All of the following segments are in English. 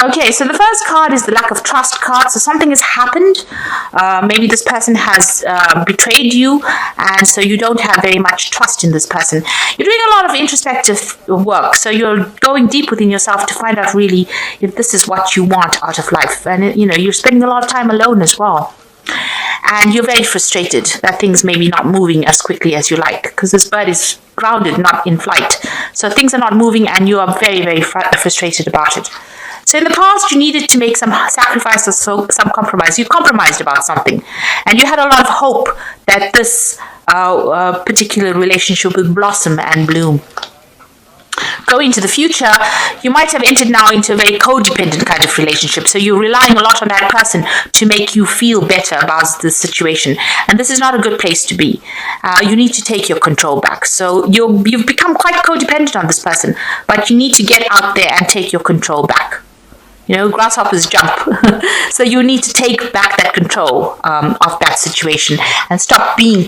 Okay, so the first card is the lack of trust card. So something has happened. Maybe this person has betrayed you, and so you don't have very much trust in this person. You're doing a lot of introspective work, so you're going deep within yourself to find out really if this is what you want out of life. And you're spending a lot of time alone as well. And you're very frustrated that things may be not moving as quickly as you like, because this bird is grounded, not in flight. So things are not moving, and you are very, very frustrated about it. So in the past, you needed to make some sacrifice or some compromise. You compromised about something, and you had a lot of hope that this particular relationship would blossom and bloom. Going into the future, you might have entered now into a very codependent kind of relationship. So you're relying a lot on that person to make you feel better about the situation. And this is not a good place to be. You need to take your control back. So you've become quite codependent on this person, but you need to get out there and take your control back. Grasshoppers jump. So you need to take back that control of that situation and stop being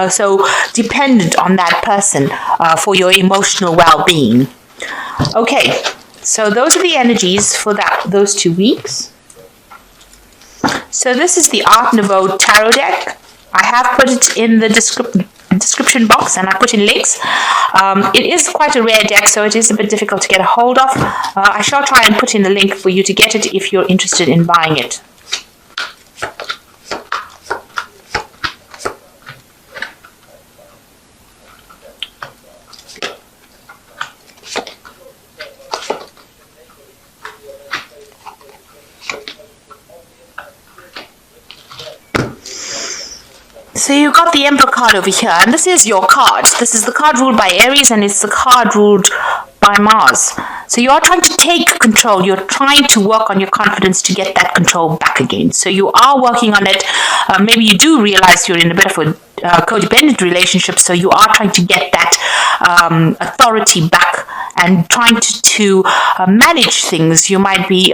so dependent on that person for your emotional well-being. Okay, so those are the energies for those 2 weeks. So this is the Art Nouveau Tarot deck. I have put it in the description box, and I put in links. It is quite a rare deck, so it is a bit difficult to get a hold of. I shall try and put in the link for you to get it if you're interested in buying it. So you've got the Emperor card over here, and this is your card. This is the card ruled by Aries, and it's the card ruled by Mars. So you are trying to take control. You're trying to work on your confidence to get that control back again. So you are working on it. Maybe you do realize you're in a bit of a codependent relationship, so you are trying to get that authority back and trying to manage things. You might be,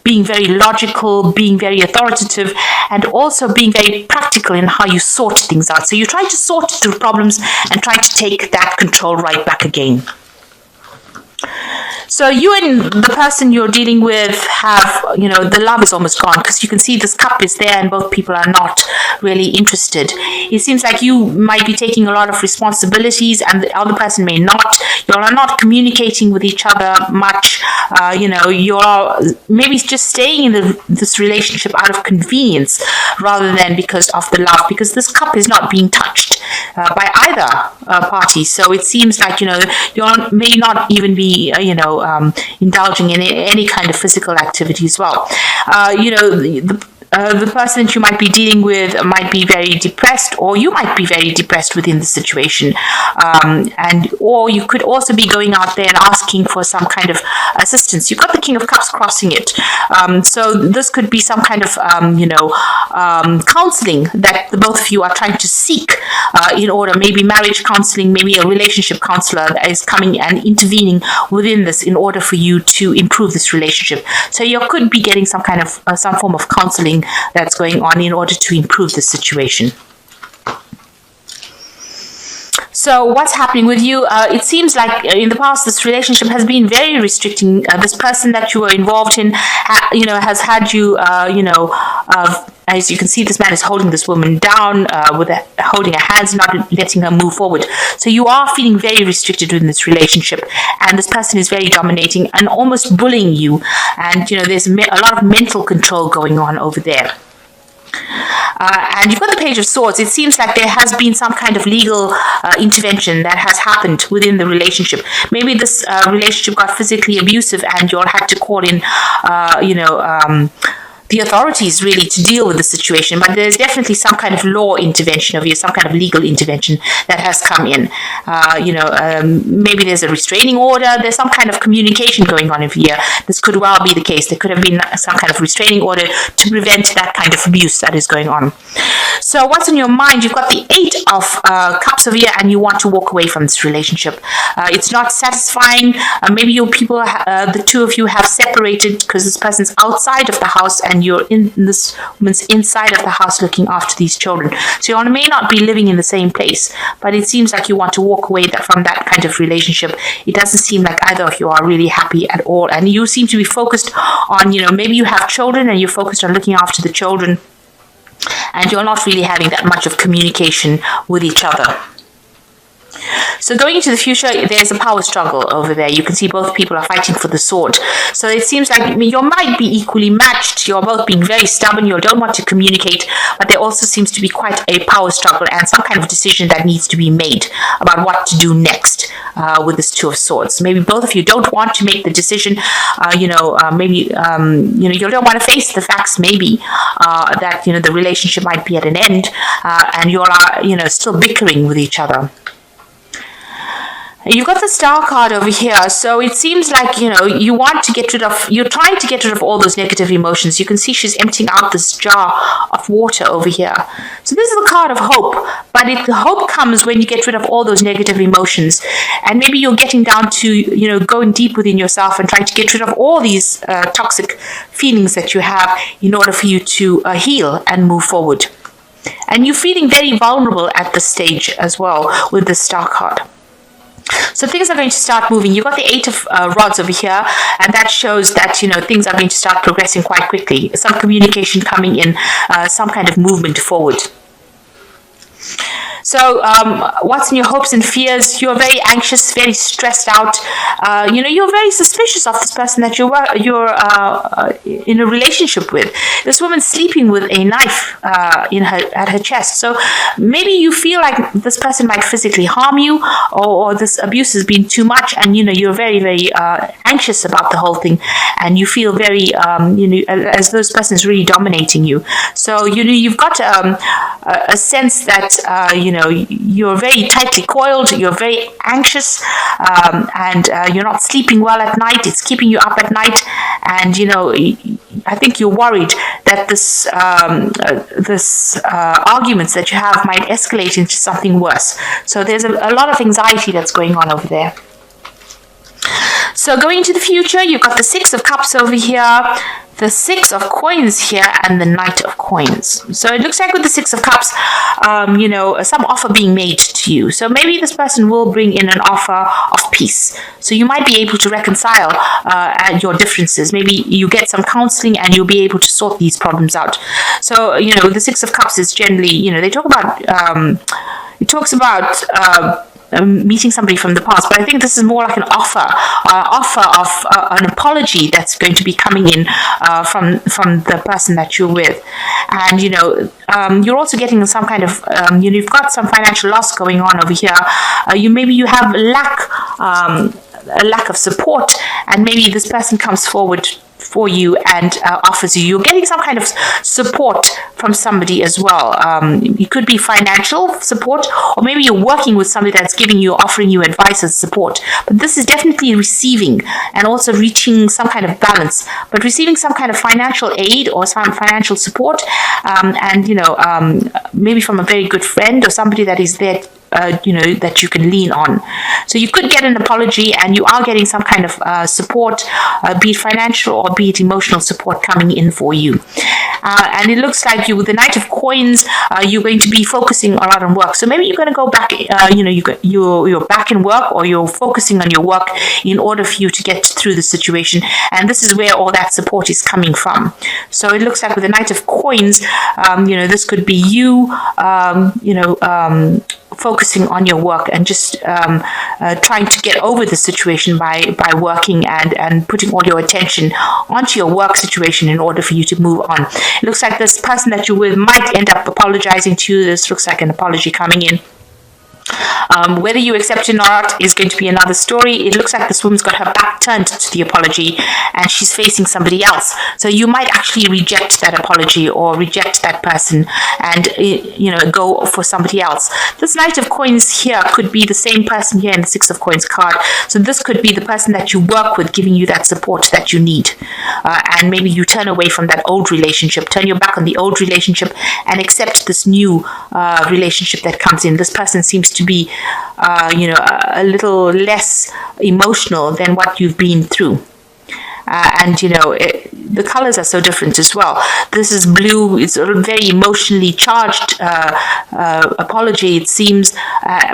being very logical, being very authoritative, and also being very practical in how you sort things out. So you're trying to sort through problems and trying to take that control right back again. So you and the person you're dealing with have, the love is almost gone, because you can see this cup is there and both people are not really interested. It seems like you might be taking a lot of responsibilities and the other person may not. You are not communicating with each other much. You're maybe just staying in this relationship out of convenience rather than because of the love, because this cup is not being touched by either party. So it seems like, you may not even be, indulging in any kind of physical activity as well. The person that you might be dealing with might be very depressed, or you might be very depressed within the situation, or you could also be going out there and asking for some kind of assistance. You've got the King of Cups crossing it, so this could be some kind of counseling that the both of you are trying to seek in order, maybe marriage counseling, maybe a relationship counselor that is coming and intervening within this in order for you to improve this relationship. So you could be getting some kind of some form of counseling that's going on in order to improve the situation. So what's happening with you? It seems like in the past this relationship has been very restricting. This person that you were involved in, has had you, as you can see, this man is holding this woman down holding her hands, not letting her move forward. So you are feeling very restricted in this relationship, and this person is very dominating and almost bullying you. And there's a lot of mental control going on over there. And you've got the Page of Swords. It seems like there has been some kind of legal intervention that has happened within the relationship. Maybe this relationship got physically abusive and you all had to call in, the authorities really to deal with the situation, but there's definitely some kind of law intervention of you, some kind of legal intervention that has come in. Maybe there's a restraining order, there's some kind of communication going on over here. This could well be the case. There could have been some kind of restraining order to prevent that kind of abuse that is going on. So what's on your mind? You've got the Eight of Cups over here, and you want to walk away from this relationship. It's not satisfying. Maybe the two of you have separated because this person's outside of the house and and you're in this woman's inside of the house looking after these children. So you may not be living in the same place, but it seems like you want to walk away from that kind of relationship. It doesn't seem like either of you are really happy at all, and you seem to be focused on, maybe you have children and you're focused on looking after the children, and you're not really having that much of communication with each other. So going into the future, there's a power struggle over there. You can see both people are fighting for the sword. So it seems like you might be equally matched. You're both being very stubborn. You don't want to communicate, but there also seems to be quite a power struggle and some kind of decision that needs to be made about what to do next with this Two of Swords. Maybe both of you don't want to make the decision. Maybe you don't want to face the facts. Maybe that the relationship might be at an end, and you all are still bickering with each other. You've got the Star card over here, so it seems like, you're trying to get rid of all those negative emotions. You can see she's emptying out this jar of water over here. So this is the card of hope, but the hope comes when you get rid of all those negative emotions. And maybe you're getting down to, going deep within yourself and trying to get rid of all these toxic feelings that you have in order for you to heal and move forward. And you're feeling very vulnerable at this stage as well with the Star card. So things are going to start moving. You've got the Eight of Rods over here, and that shows that, things are going to start progressing quite quickly. Some communication coming in, some kind of movement forward. So what's in your hopes and fears? You're very anxious, very stressed out. You're very suspicious of this person that you're in a relationship with. This woman's sleeping with a knife at her chest. So maybe you feel like this person might physically harm you, or this abuse has been too much, and you're very, very anxious about the whole thing, and you feel very as though this person is really dominating you. So you've got a sense that you're very tightly coiled, you're very anxious, and you're not sleeping well at night. It's keeping you up at night, and I think you're worried that this arguments that you have might escalate into something worse. So there's a lot of anxiety that's going on over there. So going into the future, you've got the Six of Cups over here, the Six of Coins here, and the Knight of Coins. So it looks like with the Six of Cups, some offer being made to you. So maybe this person will bring in an offer of peace. So you might be able to reconcile your differences. Maybe you get some counseling and you'll be able to sort these problems out. So, the Six of Cups is generally, they talk about, it talks about meeting somebody from the past, but I think this is more like an offer of an apology that's going to be coming in from the person that you're with. And you're also getting some kind of you've got some financial loss going on over here. You have a lack of support, and maybe this person comes forward for you and offers you're getting some kind of support from somebody as well. It could be financial support, or maybe you're working with somebody that's offering you advice and support. But this is definitely receiving and also reaching some kind of balance, but receiving some kind of financial aid or some financial support, and maybe from a very good friend or somebody that is there that you can lean on. So you could get an apology, and you are getting some kind of support, be it financial or be it emotional support coming in for you. And it looks like with the Knight of Coins, you're going to be focusing a lot on work. So maybe you're going to go back, you're back in work, or you're focusing on your work in order for you to get through the situation. And this is where all that support is coming from. So it looks like with the Knight of Coins, this could be you, focusing on your work and just trying to get over the situation by working and putting all your attention onto your work situation in order for you to move on. It looks like this person that you're with might end up apologizing to you. This looks like an apology coming in. Whether you accept it or not is going to be another story. It looks like this woman's got her back turned to the apology and she's facing somebody else. So you might actually reject that apology or reject that person and, go for somebody else. This Knight of Coins here could be the same person here in the Six of Coins card. So this could be the person that you work with giving you that support that you need. And maybe you turn away from that old relationship, turn your back on the old relationship and accept this new relationship that comes in. This person seems to be a little less emotional than what you've been through. the colors are so different as well. This is blue. It's a very emotionally charged apology, it seems,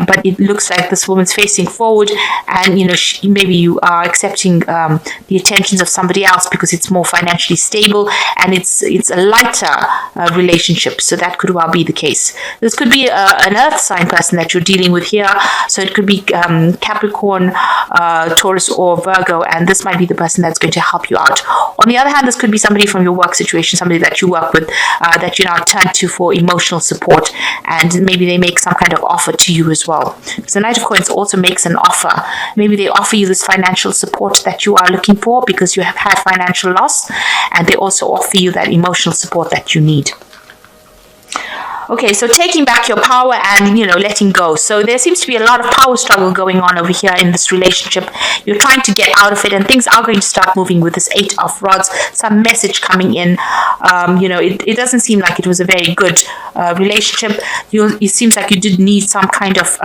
but it looks like this woman's facing forward, and maybe you are accepting the attentions of somebody else because it's more financially stable, and it's a lighter relationship. So that could well be the case. This could be an earth sign person that you're dealing with here. So it could be Capricorn, Taurus, or Virgo, and this might be the person that's going to help you out. On the other hand, this could be somebody from your work situation, somebody that you work with, that you now turn to for emotional support, and maybe they make some kind of offer to you as well. Because the Knight of Coins also makes an offer. Maybe they offer you this financial support that you are looking for because you have had financial loss, and they also offer you that emotional support that you need. Okay, so taking back your power and, letting go. So there seems to be a lot of power struggle going on over here in this relationship. You're trying to get out of it, and things are going to start moving with this 8 of Rods. Some message coming in. It doesn't seem like it was a very good relationship. It seems like you did need some kind of,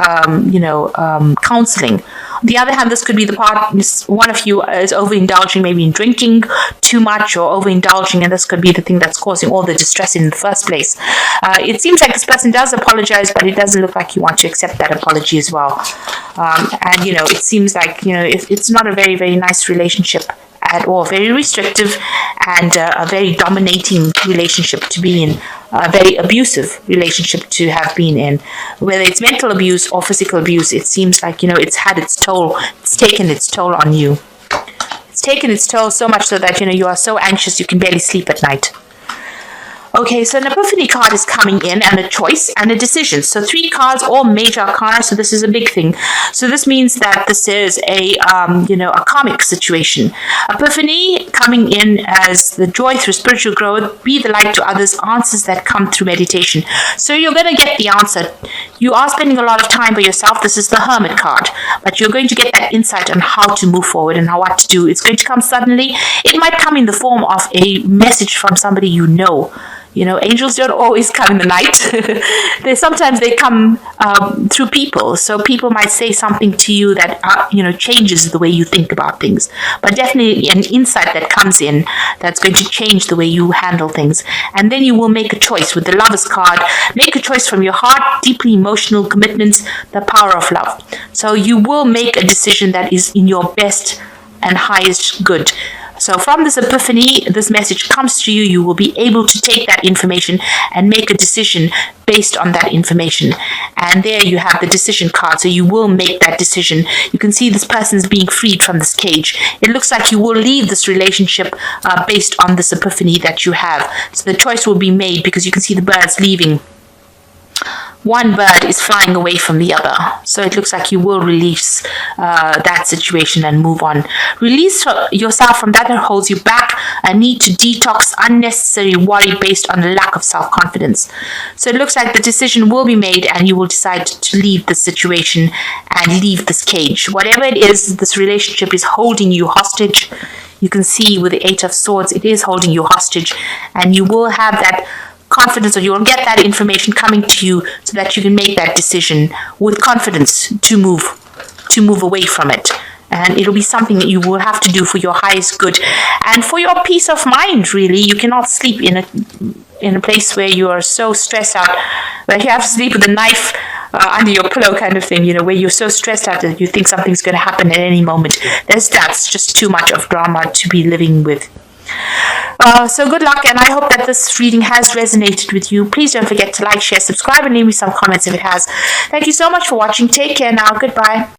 counseling. On the other hand, this could be the part, one of you is overindulging, maybe in drinking too much or overindulging, and this could be the thing that's causing all the distress in the first place. It seems like this person does apologize, but it doesn't look like you want to accept that apology as well. And, it seems like, it's not a very, very nice relationship at all. Very restrictive and a very dominating relationship to be in. A very abusive relationship to have been in. Whether it's mental abuse or physical abuse, it seems like, it's had its toll. It's taken its toll on you. It's taken its toll so much so that, you are so anxious you can barely sleep at night. Okay, so an epiphany card is coming in, and a choice and a decision. So 3 cards, all major arcana, so this is a big thing. So this means that this is a karmic situation. Epiphany coming in as the joy through spiritual growth, be the light to others, answers that come through meditation. So you're going to get the answer. You are spending a lot of time by yourself. This is the Hermit card, but you're going to get that insight on how to move forward and what to do. It's going to come suddenly. It might come in the form of a message from somebody you know. Angels don't always come in the night. Sometimes they come through people. So people might say something to you that, changes the way you think about things. But definitely an insight that comes in that's going to change the way you handle things. And then you will make a choice with the Lover's card. Make a choice from your heart, deeply emotional commitments, the power of love. So you will make a decision that is in your best and highest good. So from this epiphany, this message comes to you. You will be able to take that information and make a decision based on that information. And there you have the decision card. So you will make that decision. You can see this person is being freed from this cage. It looks like you will leave this relationship based on this epiphany that you have. So the choice will be made because you can see the birds leaving. One bird is flying away from the other. So it looks like you will release that situation and move on. Release yourself from that holds you back, a need to detox unnecessary worry based on a lack of self-confidence. So it looks like the decision will be made and you will decide to leave the situation and leave this cage. Whatever it is, this relationship is holding you hostage. You can see with the 8 of Swords, it is holding you hostage, and you will have that confidence, or you will get that information coming to you so that you can make that decision with confidence to move away from it. And it'll be something that you will have to do for your highest good and for your peace of mind. Really, you cannot sleep in a place where you are so stressed out that you have to sleep with a knife under your pillow, kind of thing. Where you're so stressed out that you think something's going to happen at any moment. That's just too much of drama to be living with. So good luck, and I hope that this reading has resonated with you. Please don't forget to like, share, subscribe, and leave me some comments if it has. Thank you so much for watching. Take care now. Goodbye.